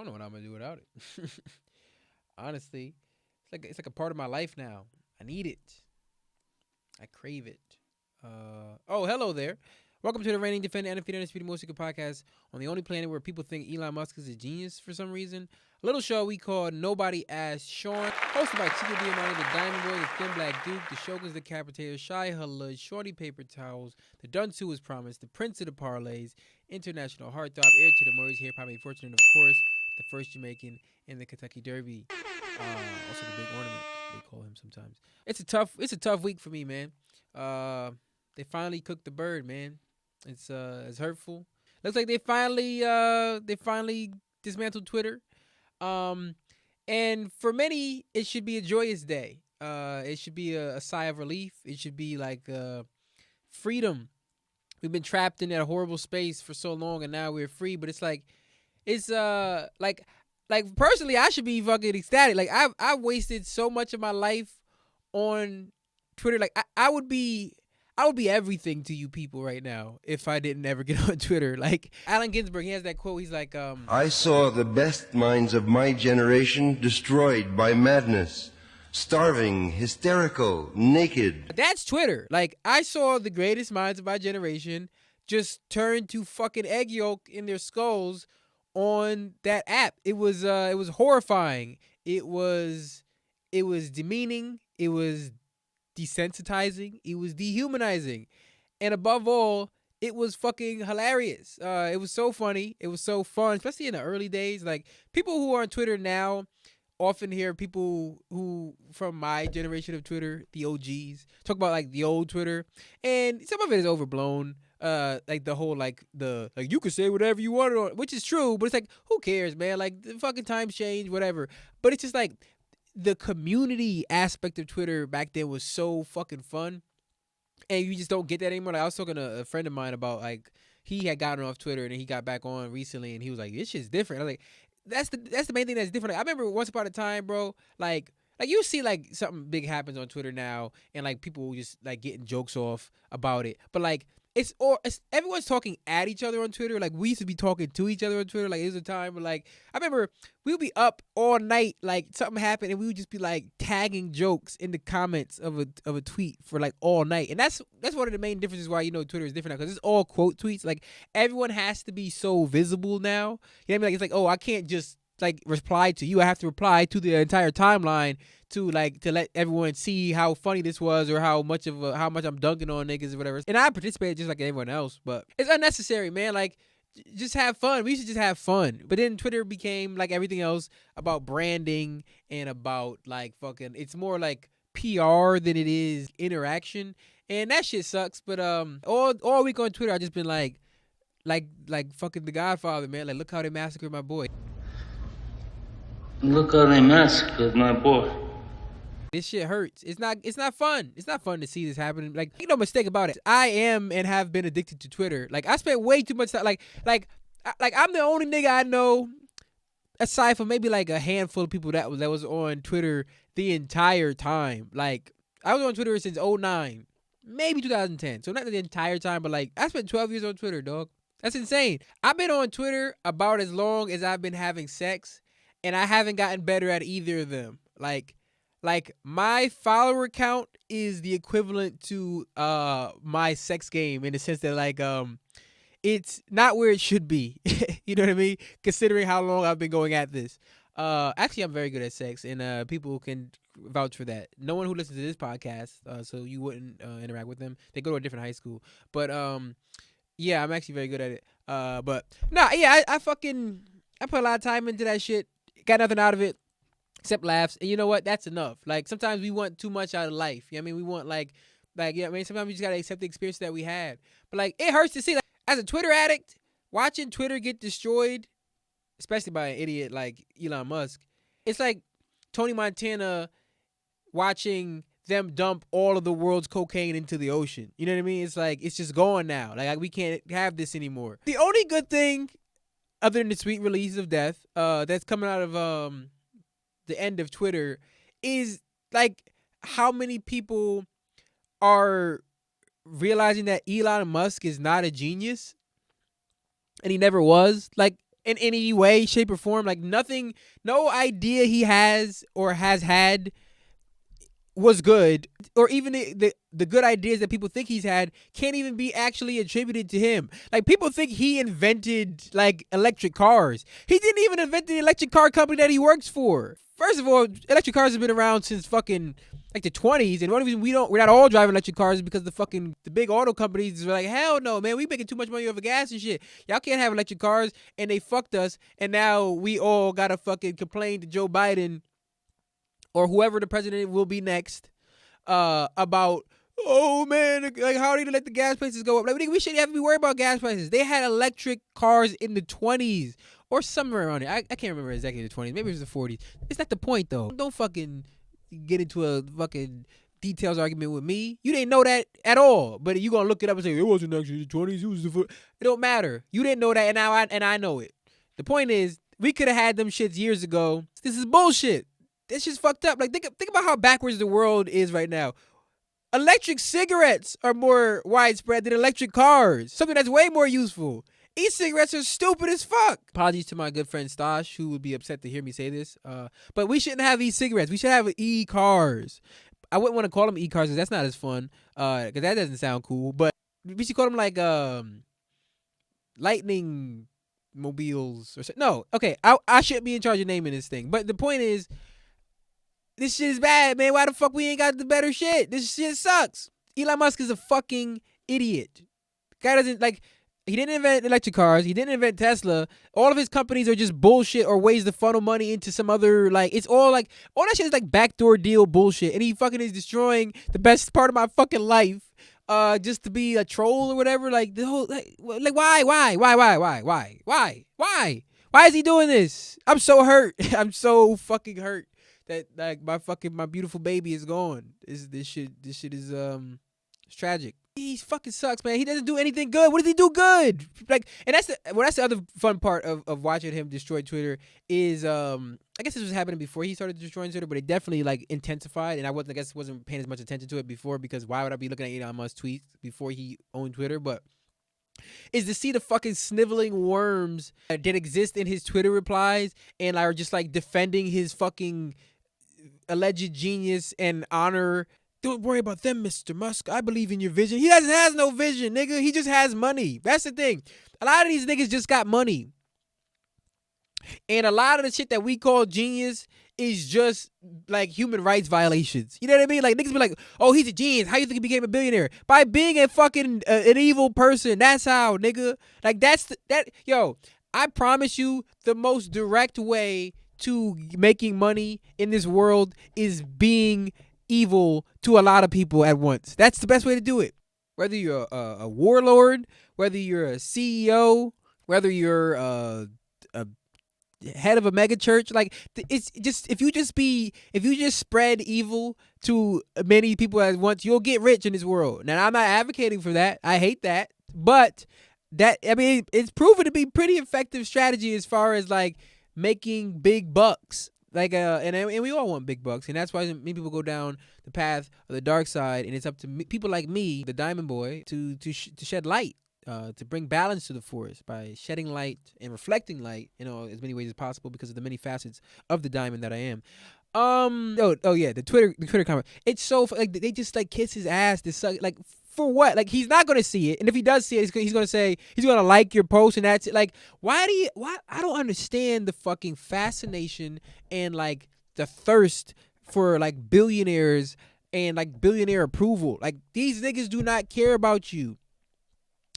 don't know what I'm gonna do without it. Honestly, it's like a part of my life now. I need it. I crave it. Oh, hello there. Welcome to the Reigning Defender Undefeated Undisputed Most Secret Podcast on the only planet where people think Elon Musk is a genius for some reason. A little show we call Nobody Asked Shawn, hosted by Chico Diamante, the Diamond Boy, the Thin Black Duke, the Shogun's Decapitator, Shy Halud, Shorty Paper Towels, the Dunce Who Was Promised, the Prince of the Parlays, International Heartthrob, Heir to the Murrays, here probably fortunate, of course, the first Jamaican in the Kentucky Derby. Also the Big Ornament, they call him sometimes. It's a tough week for me, man. They finally cooked the bird, man. It's hurtful. Looks like they finally dismantled Twitter. And for many, it should be a joyous day. It should be a sigh of relief. It should be like freedom. We've been trapped in that horrible space for so long, and now we're free. But it's like personally, I should be fucking ecstatic. Like I've wasted so much of my life on Twitter. Like I would be everything to you people right now if I didn't ever get on Twitter. Like Allen Ginsberg, he has that quote. He's like, I saw the best minds of my generation destroyed by madness, starving, hysterical, naked. That's Twitter. Like I saw the greatest minds of my generation just turn to fucking egg yolk in their skulls on that app. It was horrifying. It was demeaning. It was desensitizing. It was dehumanizing. And above all, it was fucking hilarious. It was so funny. It was so fun, especially in the early days. Like, people who are on Twitter now often hear people who from my generation of Twitter, the OGs, talk about like the old Twitter. And some of it is overblown. Like the whole like you could say whatever you want on, which is true, but it's like, who cares, man? Like, the fucking times change, whatever. But it's just like the community aspect of Twitter back then was so fucking fun, and you just don't get that anymore. Like, I was talking to a friend of mine about, like, he had gotten off Twitter and then he got back on recently, and he was like, "This shit's different." I was like, "That's the main thing that's different." Like, I remember once upon a time, bro. Like you see like something big happens on Twitter now, and like people just like getting jokes off about it, but like it's everyone's talking at each other on Twitter. Like, we used to be talking to each other on Twitter. Like, it was a time where, like, I remember we would be up all night, like something happened, and we would just be like tagging jokes in the comments of a tweet for like all night. And that's one of the main differences why Twitter is different now, because it's all quote tweets. Like, everyone has to be so visible now. You know what I mean? Like, it's like, oh, I can't just like reply to you. I have to reply to the entire timeline to let everyone see how funny this was, or how much I'm dunking on niggas or whatever. And I participated just like everyone else, but it's unnecessary, man. Like, just have fun. We should just have fun. But then Twitter became like everything else about branding and about like fucking. It's more like PR than it is interaction, and that shit sucks. But all week on Twitter, I just been like fucking The Godfather, man. Like, look how they massacred my boy. Look how they massacred my boy. This shit hurts. It's not fun. It's not fun to see this happening. Like, make no mistake about it. I am and have been addicted to Twitter. Like, I spent way too much time. Like I'm the only nigga I know, aside from maybe like a handful of people that was on Twitter the entire time. Like, I was on Twitter since 2009, maybe 2010. So not the entire time, but like, I spent 12 years on Twitter, dog. That's insane. I've been on Twitter about as long as I've been having sex, and I haven't gotten better at either of them. Like, my follower count is the equivalent to my sex game, in the sense that, like, it's not where it should be. You know what I mean? Considering how long I've been going at this. Actually, I'm very good at sex, and people can vouch for that. No one who listens to this podcast, so you wouldn't interact with them. They go to a different high school. But yeah, I'm actually very good at it. But nah, yeah, I put a lot of time into that shit. Got nothing out of it except laughs. And you know what? That's enough. Like, sometimes we want too much out of life. You know what I mean? We want like, yeah, I mean, sometimes we just gotta accept the experience that we had. But like, it hurts to see, like, as a Twitter addict, watching Twitter get destroyed, especially by an idiot like Elon Musk. It's like Tony Montana watching them dump all of the world's cocaine into the ocean. You know what I mean? It's like, it's just gone now. Like, we can't have this anymore. The only good thing, other than the sweet release of death, that's coming out of the end of Twitter, is like how many people are realizing that Elon Musk is not a genius, and he never was. Like, in any way, shape, or form. Like nothing, no idea he has or has had was good, or even the good ideas that people think he's had can't even be actually attributed to him. Like people think he invented like electric cars. He didn't even invent the electric car company that he works for. First of all, electric cars have been around since fucking like the 20s, and one reason we're not all driving electric cars is because the big auto companies are like, hell no, man, we making too much money over gas and shit. Y'all can't have electric cars, and they fucked us, and now we all gotta fucking complain to Joe Biden or whoever the president will be next, about, oh man, like how are they gonna let the gas prices go up? Like we shouldn't have to be worried about gas prices. They had electric cars in the 20s or somewhere around it. I can't remember exactly the 20s. Maybe it was the 40s. It's not the point though. Don't fucking get into a fucking details argument with me. You didn't know that at all, but you gonna look it up and say it wasn't actually the 20s. It was the. It don't matter. You didn't know that, and now I know it. The point is, we could have had them shits years ago. This is bullshit. This shit's fucked up. Like think about how backwards the world is right now. Electric cigarettes are more widespread than electric cars. Something that's way more useful. E-cigarettes are stupid as fuck. Apologies to my good friend Stosh, who would be upset to hear me say this. But we shouldn't have e-cigarettes. We should have e-cars. I wouldn't want to call them e-cars because that's not as fun. Because that doesn't sound cool. But we should call them like lightning mobiles or something. No, okay. I shouldn't be in charge of naming this thing. But the point is, this shit is bad, man. Why the fuck we ain't got the better shit? This shit sucks. Elon Musk is a fucking idiot. Guy doesn't like. He didn't invent electric cars. He didn't invent Tesla. All of his companies are just bullshit or ways to funnel money into some other, like, it's all like, all that shit is like backdoor deal bullshit. And he fucking is destroying the best part of my fucking life, just to be a troll or whatever. Like the whole, like why is he doing this? I'm so hurt. I'm so fucking hurt that like my beautiful baby is gone. This shit is it's tragic. He fucking sucks, man. He doesn't do anything good. What does he do good? Like, and that's the other fun part of watching him destroy Twitter is I guess this was happening before he started destroying Twitter, but it definitely like intensified. And I wasn't paying as much attention to it before because why would I be looking at Elon Musk's tweets before he owned Twitter? But is to see the fucking sniveling worms that exist in his Twitter replies and are just like defending his fucking alleged genius and honor. Don't worry about them, Mr. Musk. I believe in your vision. He has no vision, nigga. He just has money. That's the thing. A lot of these niggas just got money. And a lot of the shit that we call genius is just like human rights violations. You know what I mean? Like niggas be like, oh, he's a genius. How you think he became a billionaire? By being a fucking an evil person. That's how, nigga. Like yo, I promise you the most direct way to making money in this world is being evil to a lot of people at once. That's the best way to do it. Whether you're a warlord, whether you're a CEO, whether you're a head of a mega church, like it's just if you just spread evil to many people at once, you'll get rich in this world. Now I'm not advocating for that. I hate that, but it's proven to be pretty effective strategy as far as like making big bucks. Like and we all want big bucks, and that's why many people go down the path of the dark side, and it's up to people like me, the Diamond Boy, to shed light, to bring balance to the force by shedding light and reflecting light, as many ways as possible because of the many facets of the diamond that I am. The Twitter comment. It's so like they just like kiss his ass. This like for what? Like he's not gonna see it, and if he does see it, he's gonna say he's gonna like your post, and that's it. Like why I don't understand the fucking fascination and like the thirst for like billionaires and like billionaire approval. Like these niggas do not care about you.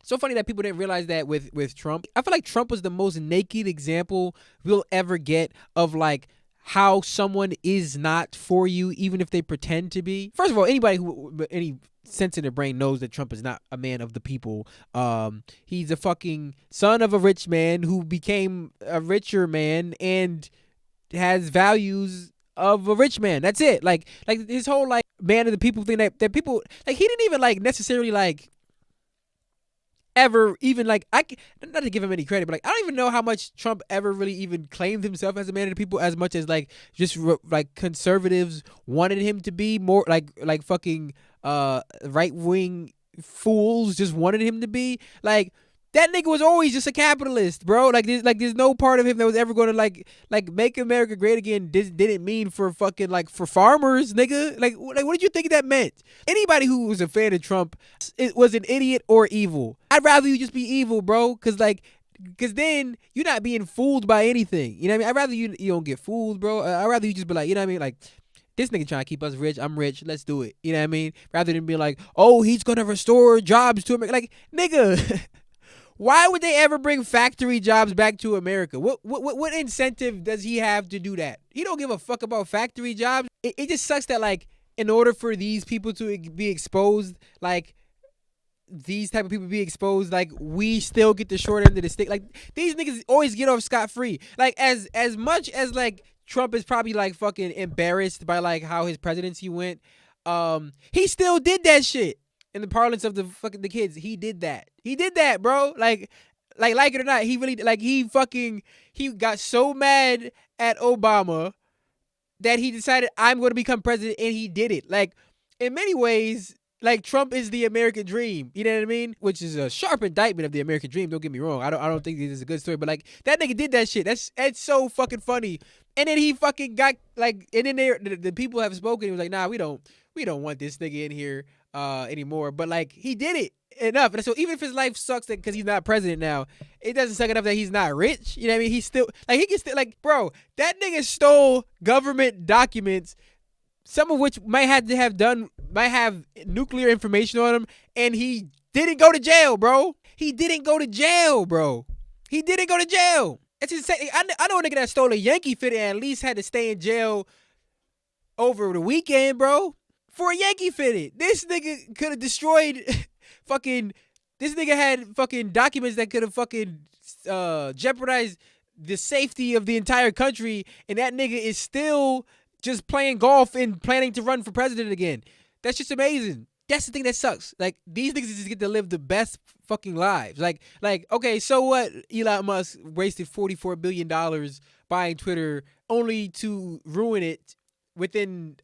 So funny that people didn't realize that with Trump. I feel like Trump was the most naked example we'll ever get of like how someone is not for you, even if they pretend to be. First of all, anybody who any sense in their brain knows that Trump is not a man of the people. He's a fucking son of a rich man who became a richer man and has values of a rich man. That's it. Like his whole like man of the people thing that people like he didn't even like necessarily like ever even like not to give him any credit, but like I don't even know how much Trump ever really even claimed himself as a man of the people as much as like just like conservatives wanted him to be more like fucking right wing fools just wanted him to be like. That nigga was always just a capitalist, bro. There's no part of him that was ever going to make America great again. Didn't mean for fucking for farmers, nigga. What did you think that meant? Anybody who was a fan of Trump was an idiot or evil. I'd rather you just be evil, bro, because then you're not being fooled by anything. You know what I mean? I'd rather you don't get fooled, bro. I'd rather you just be like, you know what I mean? Like, this nigga trying to keep us rich. I'm rich. Let's do it. You know what I mean? Rather than be like, oh, he's going to restore jobs to America. Like, nigga, why would they ever bring factory jobs back to America? What incentive does he have to do that? He don't give a fuck about factory jobs. It just sucks that, in order for these people to be exposed, these type of people be exposed, we still get the short end of the stick. These niggas always get off scot-free. As much as Trump is probably fucking embarrassed by how his presidency went, he still did that shit. In the parlance of the kids, he did that, bro. Like it or not, he really he got so mad at Obama that he decided, I'm going to become president, and he did it. In many ways, Trump is the American dream. You know what I mean? Which is a sharp indictment of the American dream. Don't get me wrong. I don't think this is a good story, but that nigga did that shit. It's so fucking funny. And then he fucking got and then the people have spoken. He was like, nah, we don't want this nigga in here anymore. But he did it enough. And so even if his life sucks because he's not president now, it doesn't suck enough that he's not rich. You know what I mean? He's still he can still bro, that nigga stole government documents, some of which might have nuclear information on him, and he didn't go to jail, bro. He didn't go to jail. It's insane. I know a nigga that stole a Yankee fit and at least had to stay in jail over the weekend, bro, for a Yankee fitted. This nigga could have destroyed this nigga had fucking documents that could have fucking jeopardized the safety of the entire country, and that nigga is still just playing golf and planning to run for president again. That's just amazing. That's the thing that sucks. These niggas just get to live the best fucking lives. Okay, so what? Elon Musk wasted $44 billion buying Twitter only to ruin it within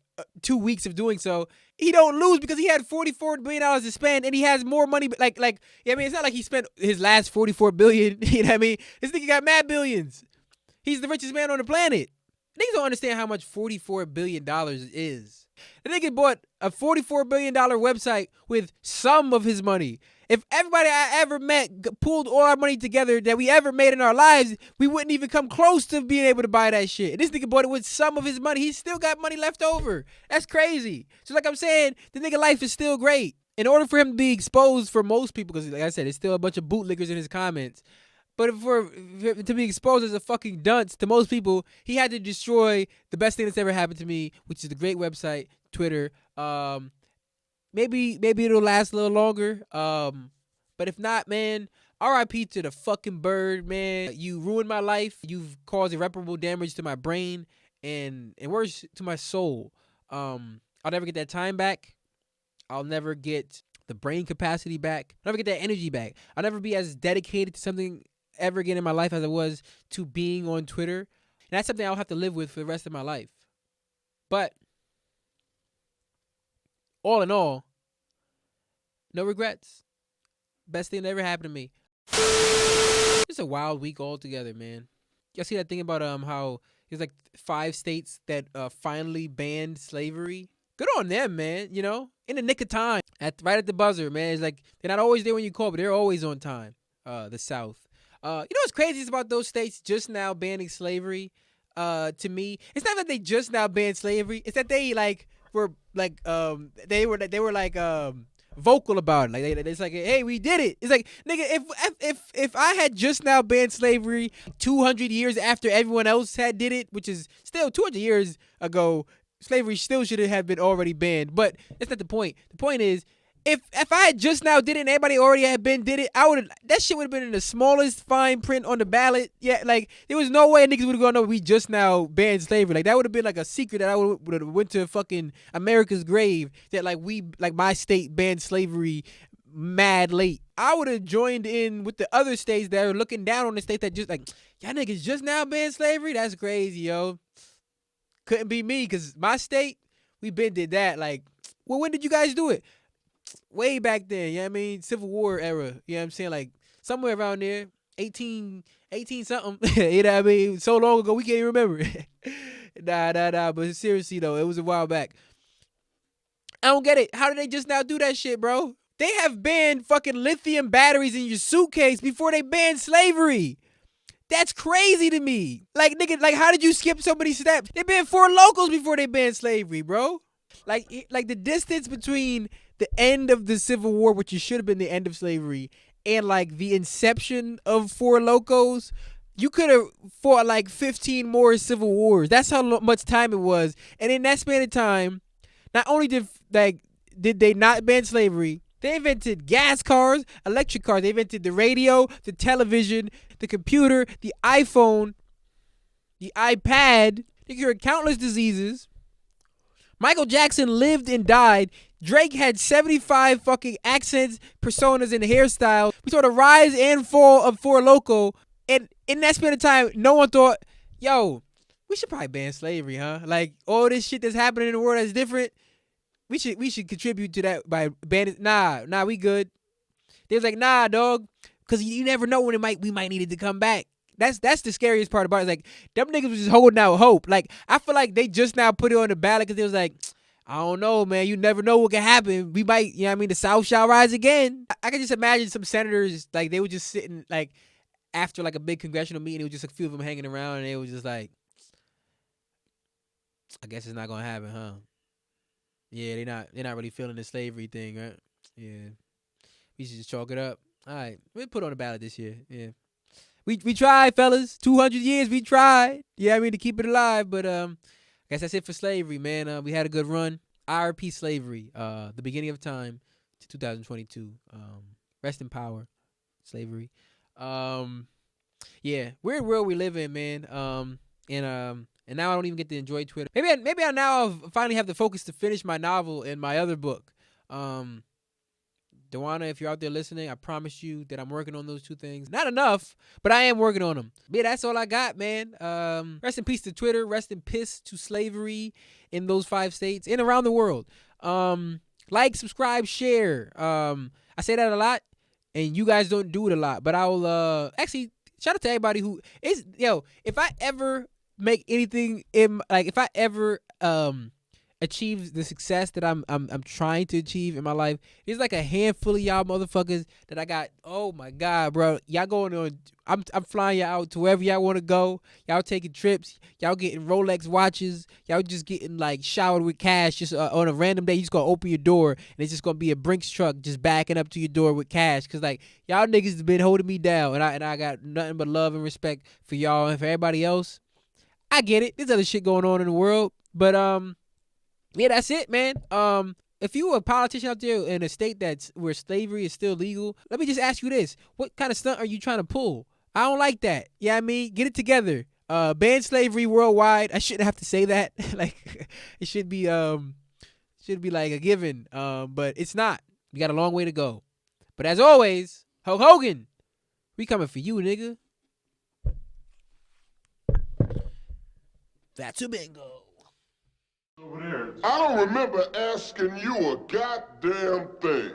2 weeks of doing so. He don't lose because he had $44 billion to spend, and he has more money. I mean, it's not like he spent his last $44 billion. You know what I mean? This nigga got mad billions. He's the richest man on the planet. Niggas don't understand how much $44 billion is. The nigga bought a $44 billion website with some of his money. If everybody I ever met pulled all our money together that we ever made in our lives, we wouldn't even come close to being able to buy that shit. And this nigga bought it with some of his money. He still got money left over. That's crazy. So I'm saying, the nigga life is still great. In order for him to be exposed for most people, because like I said, there's still a bunch of bootlickers in his comments, but to be exposed as a fucking dunce to most people, he had to destroy the best thing that's ever happened to me, which is the great website, Twitter. Maybe it'll last a little longer. But if not, man, R.I.P. to the fucking bird, man. You ruined my life. You've caused irreparable damage to my brain and worse, to my soul. I'll never get that time back. I'll never get the brain capacity back. I'll never get that energy back. I'll never be as dedicated to something ever again in my life as I was to being on Twitter. And that's something I'll have to live with for the rest of my life. But all in all, no regrets. Best thing that ever happened to me. It's a wild week altogether, man. Y'all see that thing about how there's 5 states that finally banned slavery? Good on them, man. You know, in the nick of time, right at the buzzer, man. It's they're not always there when you call, but they're always on time. The South. You know what's crazy is about those states just now banning slavery? To me, it's not that they just now banned slavery. It's that they were vocal about it. It's hey, we did it. It's nigga, if I had just now banned slavery 200 years after everyone else had did it, which is still 200 years ago, slavery still should have been already banned. But that's not the point. The point is, if I had just now did it and everybody already had did it, that shit would have been in the smallest fine print on the ballot. Yeah, there was no way niggas would have gone, no, we just now banned slavery. That would have been a secret that I would have went to fucking America's grave, that my state banned slavery mad late. I would have joined in with the other states that are looking down on the state that just y'all niggas just now banned slavery. That's crazy, yo. Couldn't be me, because my state, we been did that. Well, when did you guys do it? Way back then, you know what I mean? Civil War era, you know what I'm saying? somewhere around there, 18 something. You know what I mean? So long ago, we can't even remember. Nah. But seriously though, it was a while back. I don't get it. How did they just now do that shit, bro? They have banned fucking lithium batteries in your suitcase before they banned slavery. That's crazy to me. Like, nigga, like, how did you skip so many steps? They banned Four Locals before they banned slavery, bro. Like the distance between the end of the Civil War, which should have been the end of slavery, and like the inception of Four Locals, you could have fought like 15 more civil wars. That's how much time it was. And in that span of time, not only did they not ban slavery, they invented gas cars, electric cars. They invented the radio, the television, the computer, the iPhone, the iPad. They cured countless diseases. Michael Jackson lived and died. Drake had 75 fucking accents, personas, and hairstyles. We saw the rise and fall of Four Loko. And in that span of time, no one thought, yo, we should probably ban slavery, huh? Like, all this shit that's happening in the world that's different, we should contribute to that by banning. Nah, we good. They was like, nah, dog, because you never know when we might need it to come back. That's the scariest part about it. It's like, them niggas was just holding out hope. Like, I feel like they just now put it on the ballot because they was like, I don't know, man. You never know what can happen. We might, you know what I mean? The South shall rise again. I can just imagine some senators, like, they were just sitting, like, after, like, a big congressional meeting. It was just a few of them hanging around, and they was just like, I guess it's not going to happen, huh? Yeah, they're not really feeling the slavery thing, right? Yeah. We should just chalk it up. All right. We'll put it on the ballot this year. Yeah. We tried, fellas. 200 years, we tried. Yeah, I mean, to keep it alive. But I guess that's it for slavery, man. We had a good run. IRP slavery. The beginning of time to 2022. Rest in power, slavery. Yeah, weird world we live in, man. And now I don't even get to enjoy Twitter. Maybe I now finally have the focus to finish my novel and my other book. Dewana, if you're out there listening, I promise you that I'm working on those two things. Not enough, but I am working on them. But yeah, that's all I got, man. Rest in peace to Twitter. Rest in peace to slavery in those 5 states and around the world. Like, subscribe, share. I say that a lot, and you guys don't do it a lot. But I'll actually shout out to everybody who is, if I ever make anything if I ever achieve the success that I'm trying to achieve in my life, there's like a handful of y'all motherfuckers that I got. Oh my god, bro, y'all going on. I'm flying y'all out to wherever y'all want to go. Y'all taking trips. Y'all getting Rolex watches. Y'all just getting like showered with cash. Just on a random day, you just gonna open your door and it's just gonna be a Brinks truck just backing up to your door with cash. Cause like y'all niggas has been holding me down, and I got nothing but love and respect for y'all and for everybody else. I get it. There's other shit going on in the world, but yeah, that's it, man. If you a politician out there in a state where slavery is still legal, let me just ask you this: what kind of stunt are you trying to pull? I don't like that. Yeah, I mean, get it together. Ban slavery worldwide. I shouldn't have to say that. Like, it should be like a given. But it's not. We got a long way to go. But as always, Hulk Hogan, we coming for you, nigga. That's a bingo. I don't remember asking you a goddamn thing.